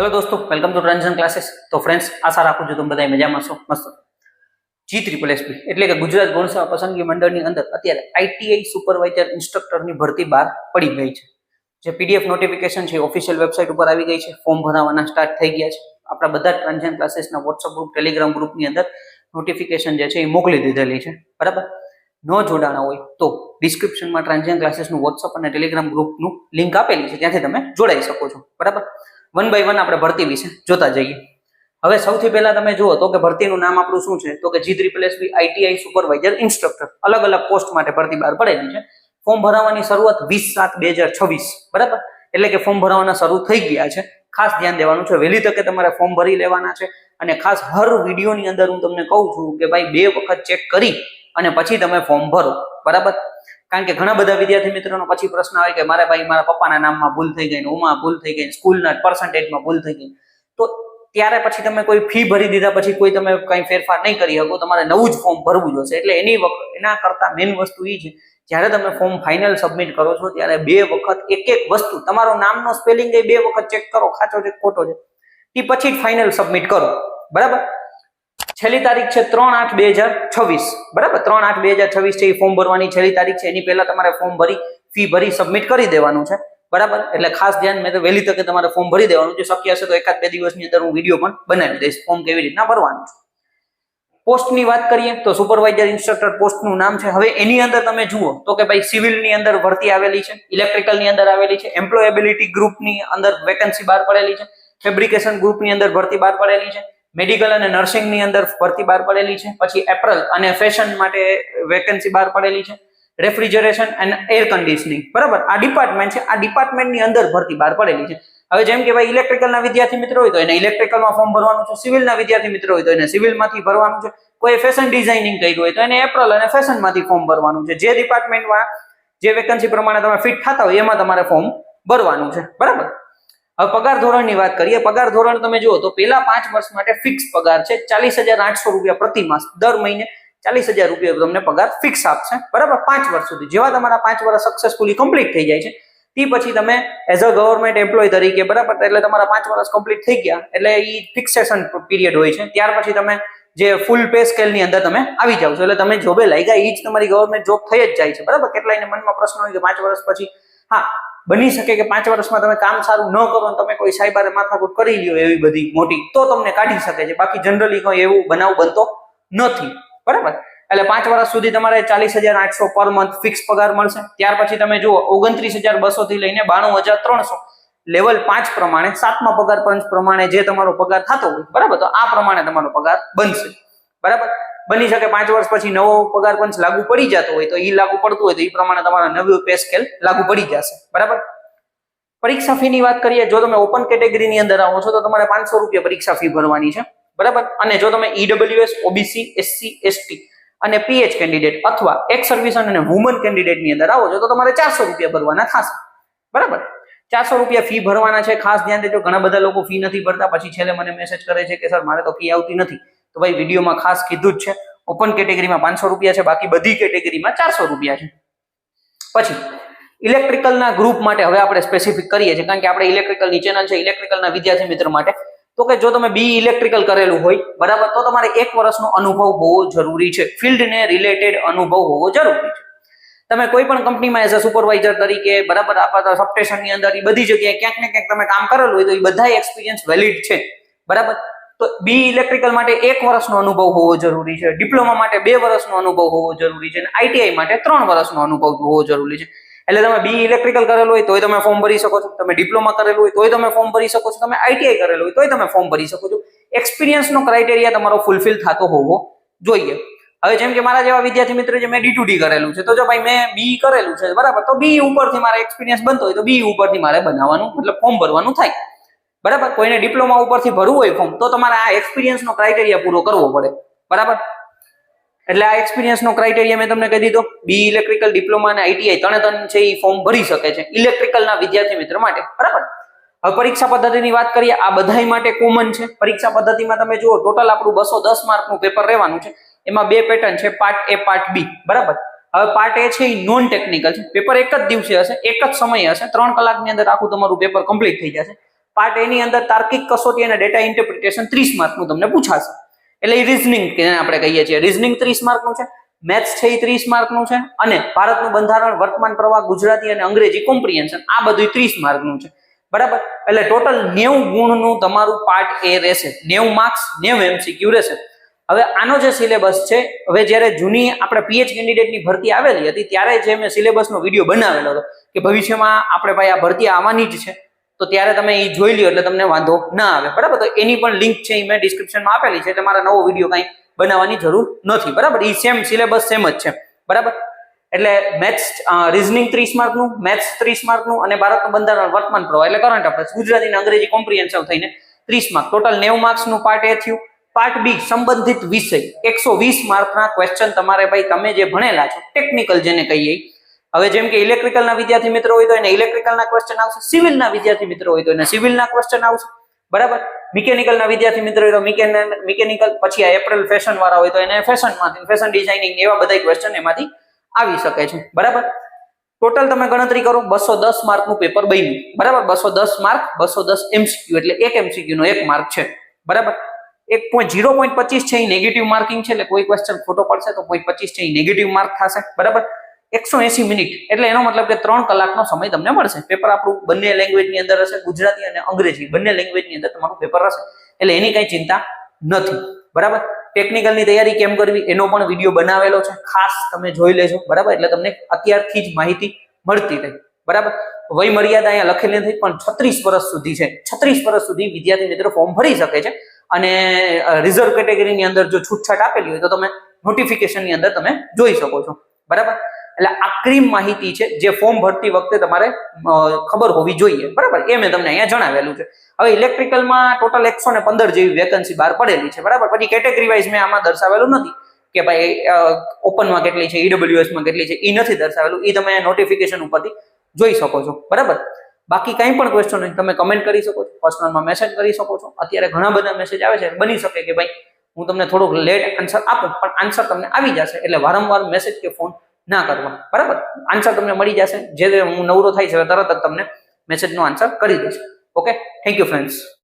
Hello दोस्तों, welcome to transition classes. तो friends, आशा રાખું છું તમે બધા મજામાં છો। મસ્ત G3SSB એટલે કે ગુજરાત ગૌણ સેવા પસંદગી મંડળની અંદર અત્યારે આઈટીઆઈ સુપરવાઇઝર ઇન્સ્ટ્રક્ટરની ભરતી બહાર પડી ગઈ છે। જે પીડીએફ નોટિફિકેશન છે ઓફિશિયલ વેબસાઇટ ઉપર આવી ગઈ છે। ફોર્મ ભરવાના સ્ટાર્ટ થઈ ગયા છે। આપણા બધા ટ્રાન્ઝિશન ક્લાસીસના વોટ્સએપ ગ્રુપ, ટેલિગ્રામ ગ્રુપની અંદર નોટિફિકેશન જે છે એ મોકલી દીધેલી છે, બરાબર। ન જોડાણા હોય તો ડિસ્ક્રિપ્શનમાં ટ્રાન્ઝિશન ક્લાસીસનું વોટ્સએપ અને ટેલિગ્રામ ગ્રુપનું લિંક આપેલી છે, ત્યાંથી તમે જોડાઈ શકો છો, બરાબર। વન બાય વન આપણે ભરતી વિશે જોતા જઈએ। હવે સૌથી પહેલા તમે જુઓ તો કે ભરતીનું નામ આપણું શું છે, તો કે G3SSB આઈટીઆઈ સુપરવાઇઝર ઇન્સ્ટ્રક્ટર। અલગ અલગ પોસ્ટ માટે ભરતી બહાર પડેલી છે। ફોર્મ ભરવાની શરૂઆત 20/7/2026, બરાબર, એટલે કે ફોર્મ ભરવાના શરૂ થઈ ગયા છે। ખાસ ધ્યાન દેવાનું છે, વહેલી તકે તમારે ફોર્મ ભરી લેવાના છે। અને ખાસ હર વિડીયોની અંદર હું તમને કહું છું કે ભાઈ 2 વખત ચેક કરી અને પછી તમે ફોર્મ ભરો, બરાબર। કારણ કે ઘણા બધા વિદ્યાર્થી મિત્રોનો પછી પ્રશ્ન આવે કે મારે ભાઈ મારા પપ્પાના નામમાં ભૂલ થઈ ગઈ, ઓમાં ભૂલ થઈ ગઈ, સ્કૂલના પર્સન્ટેજમાં ભૂલ થઈ ગઈ, તો ત્યારે પછી તમે કોઈ ફી ભરી દીધા પછી કોઈ તમે કંઈ ફેરફાર નહીં કરી શકો, તમારે નવું જ ફોર્મ ભરવું જોશે। એટલે એના કરતા મેઇન વસ્તુ એ છે, જ્યારે તમે ફોર્મ ફાઇનલ સબમિટ કરો છો ત્યારે 2 વખત એક વસ્તુ, તમારો નામનો સ્પેલિંગ એ 2 વખત ચેક કરો, સાચો છે ખોટો છે, એ પછી જ ફાઇનલ સબમિટ કરો, બરાબર। છેલ્લી તારીખ છે 3/8/2026, બરાબર। 3/8/2026 છે એ ફોર્મ ભરવાની છેલ્લી તારીખ છે। એની પહેલા તમારે ફોર્મ ભરી ફી ભરી સબમિટ કરી દેવાનું છે, બરાબર। એટલે ખાસ ધ્યાન, મેં તો વહેલી તકે તમારે ફોર્મ ભરી દેવાનું છે। શક્ય હશે તો 1-2 દિવસની અંદર હું વિડીયો પણ બનાવી દઈશ ફોર્મ કેવી રીતના ભરવાનું છે। પોસ્ટની વાત કરીએ તો સુપરવાઇઝર ઇન્સ્ટ્રક્ટર પોસ્ટનું નામ છે। હવે એની અંદર તમે જુઓ તો કે ભાઈ સિવિલની અંદર ભરતી આવેલી છે, ઇલેક્ટ્રિકલની અંદર આવેલી છે, એમ્પ્લોયેબિલિટી ગ્રુપની અંદર વેકેન્સી બહાર પડેલી છે, ફેબ્રિકેશન ગ્રુપની અંદર ભરતી બહાર પડેલી છે, મેડિકલ અને નર્સિંગની અંદર ભરતી બહાર પડેલી છે, પછી એપ્રલ અને ફેશન માટે વેકેન્સી બહાર પડેલી છે, રેફ્રિજરેશન અને એર કન્ડિશનિંગ, બરાબર, આ ડિપાર્ટમેન્ટ છે। આ ડિપાર્ટમેન્ટની અંદર ભરતી બહાર પડેલી છે। હવે જેમ કે ભાઈ ઇલેક્ટ્રિકલના વિદ્યાર્થી મિત્રો હોય તો એને ઇલેક્ટ્રિકલમાં ફોર્મ ભરવાનું છે, સિવિલના વિદ્યાર્થી મિત્રો હોય તો એને સિવિલમાંથી ભરવાનું છે, કોઈ ફેશન ડિઝાઇનિંગ કર્યું હોય તો એને એપ્રલ અને ફેશનમાંથી ફોર્મ ભરવાનું છે। જે ડિપાર્ટમેન્ટમાં જે વેકેન્સી પ્રમાણે તમે ફિટ થતા હોય એમાં તમારે ફોર્મ ભરવાનું છે, બરાબર। હવે પગાર ધોરણની વાત કરીએ। પગાર ધોરણ તમે જુઓ તો પહેલા 5 વર્ષ માટે ફિક્સ પગાર છે 40,800 રૂપિયા પ્રતિ માસ, દર મહિને 40,000 રૂપિયા તમને પગાર ફિક્સ આપશે, બરાબર, 5 વર્ષ સુધી। જેવા તમારા 5 વર્ષ સક્સેસફુલી કમ્પ્લીટ થઈ જાય છે તે પછી તમે એઝ અ ગવર્મેન્ટ એમ્પ્લોય તરીકે, બરાબર, એટલે તમારા 5 વર્ષ કમ્પ્લીટ થઈ ગયા એટલે એ ફિક્સેશન પીરિયડ હોય છે। ત્યાર પછી તમે જે ફૂલ પે સ્કેલની અંદર તમે આવી જાવ છો, એટલે તમે જોબે લાગ્યા એ જ તમારી ગવર્મેન્ટ જોબ થઈ જ જાય છે, બરાબર। કેટલાયને મનમાં પ્રશ્ન હોય કે 5 વર્ષ પછી, હા, બની શકે કે 5 વર્ષમાં તમે કામ સારું ન કરો અને તમે કોઈ સાહેબારે માથાકૂટ કરી લ્યો એવી બધી મોટી, તો તમને કાઢી શકે છે, બાકી જનરલી કોઈ એવું બનાવ બનતો નથી, બરાબર। એટલે 5 વર્ષ સુધી તમારે 40,800 પર મંથ ફિક્સ પગાર મળશે। ત્યાર પછી તમે જુઓ 29,200 થી લઈને 92,300 લેવલ 5 પ્રમાણે 7મા પગાર પંચ પ્રમાણે જે તમારો પગાર થતો હોય, બરાબર, તો આ પ્રમાણે તમારો પગાર બનશે, બરાબર। બની શકે 5 વર્ષ પછી નવો પગાર પંચ લાગુ પડી જતો હોય તો એ લાગુ પડતું હોય તો એ પ્રમાણે તમારા નવું પે સ્કેલ લાગુ પડી જશે, બરાબર। પરીક્ષા ફીની વાત કરીએ, જો તમે ઓપન કેટેગરીની અંદર આવો છો તો તમારે 500 રૂપિયા પરીક્ષા ફી ભરવાની છે, બરાબર। અને જો તમે ઈડબ્લ્યુએસ, ઓબીસી, એસસી, એસટી અને પીએચ કેન્ડિડેટ અથવા એક્સ સર્વિસમેન અને વુમન કેન્ડિડેટની અંદર આવો છો તો તમારે 400 રૂપિયા ભરવાના થશે, બરાબર। 400 રૂપિયા ફી ભરવાના છે। ખાસ ધ્યાન દેજો, ઘણા બધા લોકો ફી નથી ભરતા, પછી છેલ્લે મને મેસેજ કરે છે કે સર મારે તો ફી આવતી નથી, તો ભાઈ વિડીયોમાં ખાસ કીધું જ છે, ઓપન કેટેગરીમાં 500 રૂપિયા છે, બાકી બધી કેટેગરીમાં 400 રૂપિયા છે। પછી ઇલેક્ટ્રિકલના ગ્રુપ માટે હવે આપણે સ્પેસિફિક કરીએ છીએ, કારણ કે આપણે ઇલેક્ટ્રિકલની ચેનલ છે, ઇલેક્ટ્રિકલના વિદ્યાર્થી મિત્ર માટે, તો કે જો તમે બી ઇલેક્ટ્રિકલ કરેલું હોય, બરાબર, તો તમારે 1 વર્ષનો અનુભવ હોવો જરૂરી છે, ફિલ્ડને રિલેટેડ અનુભવ હોવો જરૂરી છે। તમે કોઈ પણ કંપનીમાં એઝ અ સુપરવાઇઝર તરીકે, બરાબર, આપણા સબસ્ટેશનની અંદર એ બધી જગ્યાએ ક્યાંક ને ક્યાંક તમે કામ કરેલું હોય તો એ બધા એક્સપિરિયન્સ વેલિડ છે, બરાબર। તો બી ઇલેક્ટ્રિકલ માટે 1 વર્ષનો અનુભવ હોવો જરૂરી છે, ડિપ્લોમા માટે 2 વર્ષનો અનુભવ હોવો જરૂરી છે, અને આઈટીઆઈ માટે 3 વર્ષનો અનુભવ હોવો જરૂરી છે। એટલે તમે બી ઇલેક્ટ્રિકલ કરેલું હોય તોય તમે ફોર્મ ભરી શકો છો, તમે ડિપ્લોમા કરેલું હોય તોય તમે ફોર્મ ભરી શકો છો, તમે આઈટીઆઈ કરેલું હોય તોય તમે ફોર્મ ભરી શકો છો। એક્સપિરિયન્સનો ક્રાઇટેરિયા તમારો ફૂલફિલ થતો હોવો જોઈએ। હવે જેમ કે મારા જેવા વિદ્યાર્થી મિત્ર જે મેં ડી2ડી કરેલું છે, તો જો ભાઈ મેં બી કરેલું છે, બરાબર, તો બી ઉપરથી મારે એક્સપિરિયન્સ બનતો હોય તો બી ઉપરથી મારે બનાવવાનું, મતલબ ફોર્મ ભરવાનું થાય, બરાબર। કોઈને ડિપ્લોમા ઉપરથી ભરવું હોય ફોર્મ તો તમારે આ એક્સપિરિયન્સનો ક્રાઇટેરિયા પૂરો કરવો પડે, બરાબર। એટલે આ એક્સપિરિયન્સનો ક્રાઇટેરિયા મેં તમને કહી દીધો। બી ઇલેક્ટ્રિકલ, ડિપ્લોમા અને આઈટીઆઈ ત્રણે છે એ ફોર્મ ભરી શકે છે ઇલેક્ટ્રિકલના વિદ્યાર્થી મિત્ર માટે, બરાબર। હવે પરીક્ષા પદ્ધતિની વાત કરીએ, આ બધાય માટે કોમન છે। પરીક્ષા પદ્ધતિમાં તમે જુઓ ટોટલ આપણું 210 માર્કનું પેપર રહેવાનું છે, એમાં 2 પેટર્ન છે, પાર્ટ એ, પાર્ટ બી, બરાબર। હવે પાર્ટ એ છે એ નોન ટેકનિકલ છે, પેપર એક જ દિવસે હશે, એક જ સમય હશે, 3 કલાકની અંદર આખું તમારું પેપર કમ્પ્લીટ થઈ જશે। પાર્ટ એ ની અંદર તાર્કિક કસોટી અને ડેટા ઇન્ટરપ્રિટેશન 30 માર્કનું તમને પૂછાશે. એટલે એ રીઝનિંગ કે આપણે કહીએ છીએ, રીઝનિંગ 30 માર્કનું છે, મેથ્સ છે એ 30 માર્કનું છે, અને ભારતનું બંધારણ, વર્તમાન પ્રવાહ, ગુજરાતી અને અંગ્રેજી કોમ્પ્રિહેન્શન આ બધું 30 માર્કનું છે. બરાબર, એટલે ટોટલ 90 ગુણનું તમારું પાર્ટ એ રહેશે. 90 માર્ક્સ 90 MCQ રહેશે. હવે આનો જે સિલેબસ છે, હવે જ્યારે જૂની આપણે પીએચ કેન્ડિડેટની ભરતી આવેલી હતી ત્યારે જે મેં સિલેબસનો વિડીયો બનાવેલો હતો કે ભવિષ્યમાં આપણે ભાઈ આ ભરતી આવવાની જ છે, તો ત્યારે તમે એ જોઈ લ્યો એટલે તમને વાંધો ના આવે. બરાબર, તો એની પણ લિંક છે એ મેં ડિસ્ક્રિપ્શનમાં આપેલી છે, એટલે મારા નવો વિડીયો કાંઈ બનાવવાની જરૂર નથી. બરાબર, એ સેમ સિલેબસ સેમ જ છે. બરાબર, એટલે મેથ્સ રીઝનિંગ 30 માર્કનું, મેથ્સ 30 માર્કનું, અને ભારતનું બંધારણ, વર્તમાન પ્રવાહ એટલે કરંટ અફેર્સ, ગુજરાતી અને અંગ્રેજી કોમ્પ્રિહેન્સિવ થઈને 30 માર્ક, ટોટલ 90 માર્ક્સનું પાર્ટ એ થયું. પાર્ટ બી સંબંધિત વિષય 120 માર્કના ક્વેશ્ચન તમારે ભાઈ તમે જે ભણેલા છો ટેકનિકલ જેને કહીએ, હવે જેમ કે ઇલેક્ટ્રિકલના વિદ્યાર્થી મિત્રો હોય તો એને ઇલેક્ટ્રિકલના ક્વેશ્ચન આવશે, સિવિલના વિદ્યાર્થી મિત્રો હોય તો એને સિવિલના ક્વેશ્ચન આવશે. બરાબર, મિકેનિકલના વિદ્યાર્થી મિત્રો હોય તો મિકેનિકલ, પછી આ એપ્રિલ ફેશન વાળા હોય તો એને ફેશનમાંથી, ફેશન ડિઝાઇનિંગ એવા બધા ક્વેશ્ચન એમાંથી આવી શકે છે. બરાબર, ટોટલ તમે ગણતરી કરો 210 માર્કનું પેપર બન્યું. બરાબર, 210 માર્ક, 210 MCQ એટલે એક MCQ નો 1 માર્ક છે. બરાબર, 0.25 છે એ નેગેટિવ માર્કિંગ છે, એટલે કોઈ ક્વેશ્ચન ખોટો પડશે તો 0.25 છે એ નેગેટિવ માર્ક થશે. બરાબર, 180 મિનિટ એટલે એનો મતલબ કે 3 કલાકનો સમય તમને મળશે. પેપર આપણું બંને લેંગ્વેજની અંદર હશે, ગુજરાતી અને અંગ્રેજી બંને લેંગ્વેજની અંદર તમારું પેપર હશે, એટલે એની કઈ ચિંતા નથી. બરાબર, ટેકનિકલની તૈયારી કેમ કરવી એનો પણ વિડીયો બનાવેલો છે, ખાસ તમે જોઈ લેજો. બરાબર, એટલે તમને અત્યારથી જ માહિતી મળતી રહે. બરાબર, વય મર્યાદા અહીંયા લખેલી નથી પણ 36 વર્ષ સુધી છે. 36 વર્ષ સુધી વિદ્યાર્થી મિત્રો ફોર્મ ભરી શકે છે, અને રિઝર્વ કેટેગરીની અંદર જો છૂટછાટ આપેલી હોય તો તમે નોટિફિકેશનની અંદર તમે જોઈ શકો છો. બરાબર, એટલે આકરી માહિતી છે જે ફોર્મ ભરતી વખતે તમારે ખબર હોવી જોઈએ. બરાબર, એ મેં તમને અહીંયા જણાવેલું છે. હવે ઇલેક્ટ્રિકલમાં ટોટલ 115 જેવી વેકન્સી બહાર પડેલી છે. બરાબર, પછી કેટેગરી વાઇઝ મેં આમાં દર્શાવેલું નથી કે ભાઈ ઓપનમાં કેટલી છે, ઈડબ્લ્યુએસમાં કેટલી છે, એ નથી દર્શાવેલું, એ તમે નોટિફિકેશન ઉપરથી જોઈ શકો છો. બરાબર, બાકી કંઈ પણ ક્વેશ્ચન હોય તમે કમેન્ટ કરી શકો છો, પર્સનલમાં મેસેજ કરી શકો છો. અત્યારે ઘણા બધા મેસેજ આવે છે, બની શકે કે ભાઈ હું તમને થોડુંક લેટ આન્સર આપું, પણ આન્સર તમને આવી જશે, એટલે વારંવાર મેસેજ કે ફોન ના કરવા. બરાબર, આન્સર તમને મળી જશે, જે હું નવરો થાય છે તરત જ તમને મેસેજનો આન્સર કરી દઈશ. Okay, thank you friends.